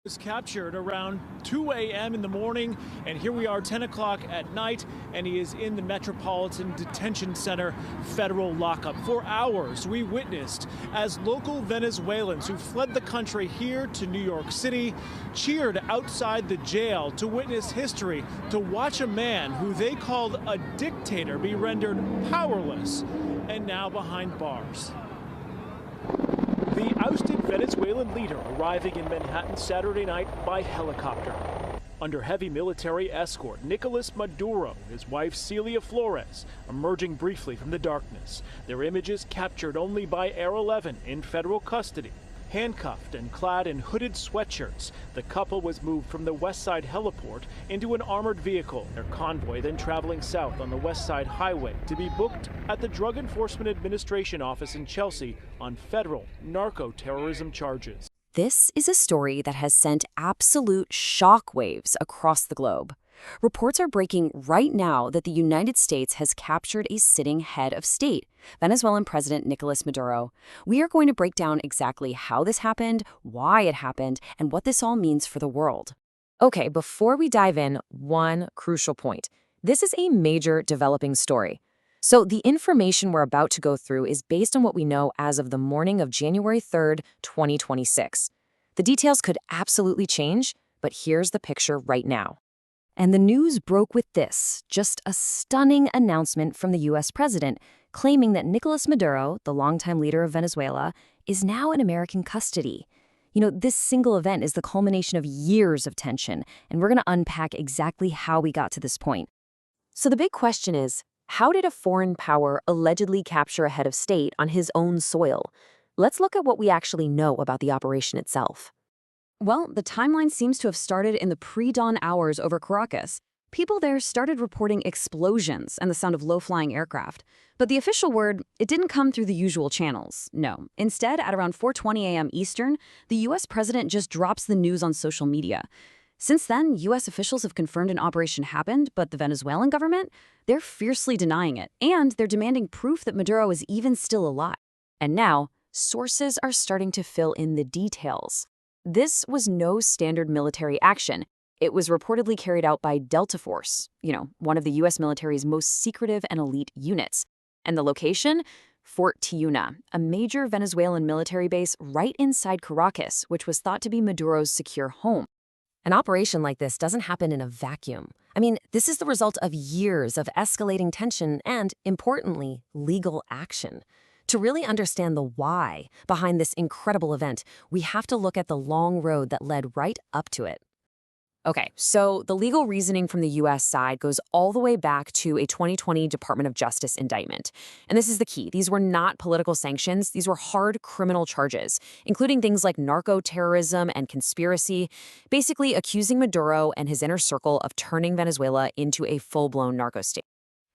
Was captured around 2 a.m. in the morning, and here we are 10 o'clock at night, and he is in the Metropolitan Detention Center federal lockup. For hours, we witnessed as local Venezuelans who fled the country here to New York City cheered outside the jail to witness history, to watch a man who they called a dictator be rendered powerless and now behind bars. The ousted Venezuelan leader arriving in Manhattan Saturday night by helicopter. Under heavy military escort, Nicolás Maduro, his wife Celia Flores, emerging briefly from the darkness. Their images captured only by Air 11 in federal custody. Handcuffed and clad in hooded sweatshirts, the couple was moved from the West Side heliport into an armored vehicle. Their convoy then traveling south on the West Side Highway to be booked at the Drug Enforcement Administration office in Chelsea on federal narco-terrorism charges. This is a story that has sent absolute shockwaves across the globe. Reports are breaking right now that the United States has captured a sitting head of state, Venezuelan President Nicolás Maduro. We are going to break down exactly how this happened, why it happened, and what this all means for the world. Okay, before we dive in, one crucial point. This is a major developing story. So the information we're about to go through is based on what we know as of the morning of January 3rd, 2026. The details could absolutely change, but here's the picture right now. And the news broke with this, just a stunning announcement from the U.S. president claiming that Nicolás Maduro, the longtime leader of Venezuela, is now in American custody. You know, this single event is the culmination of years of tension, and we're going to unpack exactly how we got to this point. So the big question is, how did a foreign power allegedly capture a head of state on his own soil? Let's look at what we actually know about the operation itself. Well, the timeline seems to have started in the pre-dawn hours over Caracas. People there started reporting explosions and the sound of low-flying aircraft. But the official word, it didn't come through the usual channels. No. Instead, at around 4:20 a.m. Eastern, the U.S. president just drops the news on social media. Since then, U.S. officials have confirmed an operation happened, but the Venezuelan government, they're fiercely denying it. And they're demanding proof that Maduro is even still alive. And now, sources are starting to fill in the details. This was no standard military action. It was reportedly carried out by Delta Force, one of the U.S. military's most secretive and elite units. And the location? Fort Tiuna, a major Venezuelan military base right inside Caracas, which was thought to be Maduro's secure home. An operation like this doesn't happen in a vacuum. I mean, this is the result of years of escalating tension and, importantly, legal action. To really understand the why behind this incredible event, we have to look at the long road that led right up to it. Okay, so the legal reasoning from the U.S. side goes all the way back to a 2020 Department of Justice indictment. And this is the key. These were not political sanctions. These were hard criminal charges, including things like narco-terrorism and conspiracy, basically accusing Maduro and his inner circle of turning Venezuela into a full-blown narco state.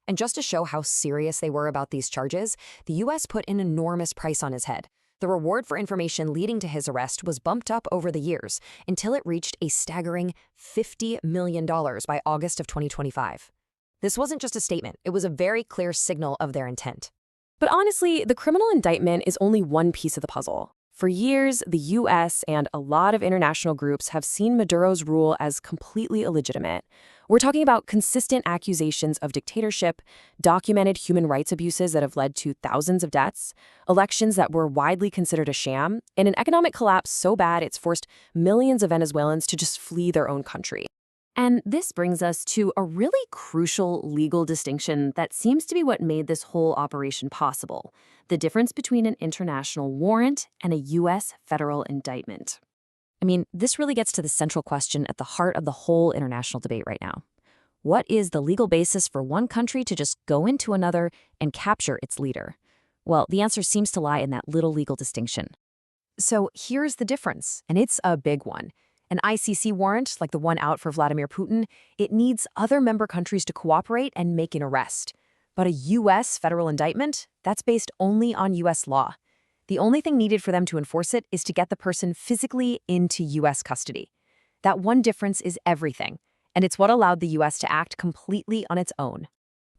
And just to show how serious they were about these charges, the U.S. put an enormous price on his head. The reward for information leading to his arrest was bumped up over the years until it reached a staggering $50 million by August of 2025. This wasn't just a statement, it was a very clear signal of their intent. But honestly, the criminal indictment is only one piece of the puzzle. For years, the U.S. and a lot of international groups have seen Maduro's rule as completely illegitimate. We're talking about consistent accusations of dictatorship, documented human rights abuses that have led to thousands of deaths, elections that were widely considered a sham, and an economic collapse so bad it's forced millions of Venezuelans to just flee their own country. And this brings us to a really crucial legal distinction that seems to be what made this whole operation possible: the difference between an international warrant and a U.S. federal indictment. I mean, this really gets to the central question at the heart of the whole international debate right now. What is the legal basis for one country to just go into another and capture its leader? Well, the answer seems to lie in that little legal distinction. So here's the difference, and it's a big one. An ICC warrant, like the one out for Vladimir Putin, it needs other member countries to cooperate and make an arrest. But a U.S. federal indictment, that's based only on U.S. law. The only thing needed for them to enforce it is to get the person physically into U.S. custody. That one difference is everything, and it's what allowed the U.S. to act completely on its own.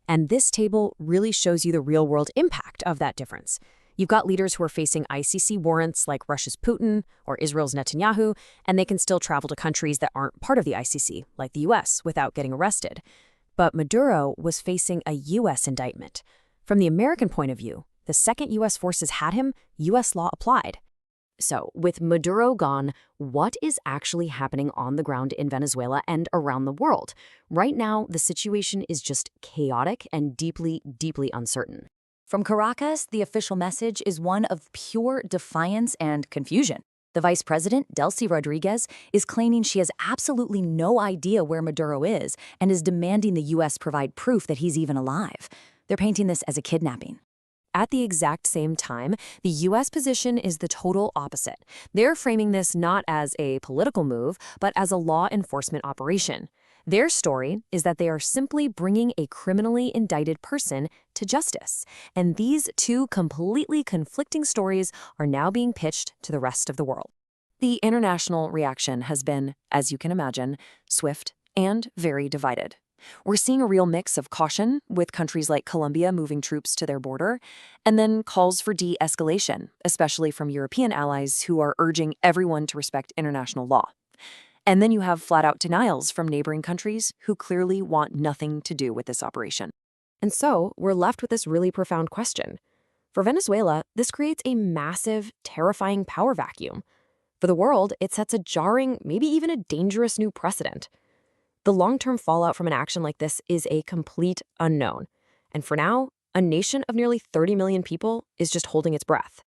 And this table really shows you the real-world impact of that difference. You've got leaders who are facing ICC warrants like Russia's Putin or Israel's Netanyahu, and they can still travel to countries that aren't part of the ICC, like the US, without getting arrested. But Maduro was facing a US indictment. From the American point of view, the second US forces had him, US law applied. So, with Maduro gone, what is actually happening on the ground in Venezuela and around the world? Right now, the situation is just chaotic and deeply, deeply uncertain. From Caracas, the official message is one of pure defiance and confusion. The vice president, Delcy Rodriguez, is claiming she has absolutely no idea where Maduro is and is demanding the U.S. provide proof that he's even alive. They're painting this as a kidnapping. At the exact same time, the U.S. position is the total opposite. They're framing this not as a political move, but as a law enforcement operation. Their story is that they are simply bringing a criminally indicted person to justice. And these two completely conflicting stories are now being pitched to the rest of the world. The international reaction has been, as you can imagine, swift and very divided. We're seeing a real mix of caution, with countries like Colombia moving troops to their border, and then calls for de-escalation, especially from European allies who are urging everyone to respect international law. And then you have flat-out denials from neighboring countries who clearly want nothing to do with this operation. And so we're left with this really profound question. For Venezuela, this creates a massive, terrifying power vacuum. For the world, it sets a jarring, maybe even a dangerous new precedent. The long-term fallout from an action like this is a complete unknown. And for now, a nation of nearly 30 million people is just holding its breath.